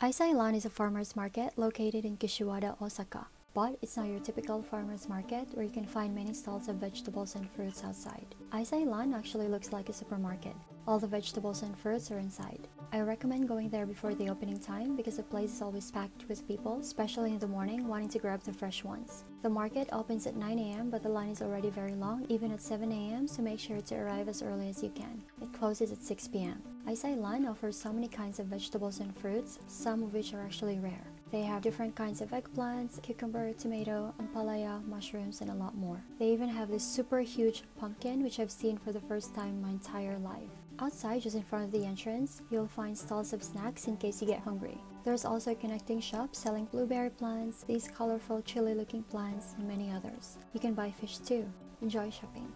Aisai is a farmer's market located in Kishiwada, Osaka. But it's not your typical farmer's market where you can find many stalls of vegetables and fruits outside. Aisai actually looks like a supermarket. All the vegetables and fruits are inside. I recommend going there before the opening time because the place is always packed with people, especially in the morning, wanting to grab the fresh ones. The market opens at 9 a.m. but the line is already very long, even at 7 a.m., so make sure to arrive as early as you can. It closes at 6 p.m. Aisai offers so many kinds of vegetables and fruits, some of which are actually rare. They have different kinds of eggplants, cucumber, tomato, ampalaya, mushrooms, and a lot more. They even have this super huge pumpkin which I've seen for the first time in my entire life. Outside, just in front of the entrance, you'll find stalls of snacks in case you get hungry. There's also a connecting shop selling blueberry plants, these colorful chili looking plants, and many others. You can buy fish too. Enjoy shopping.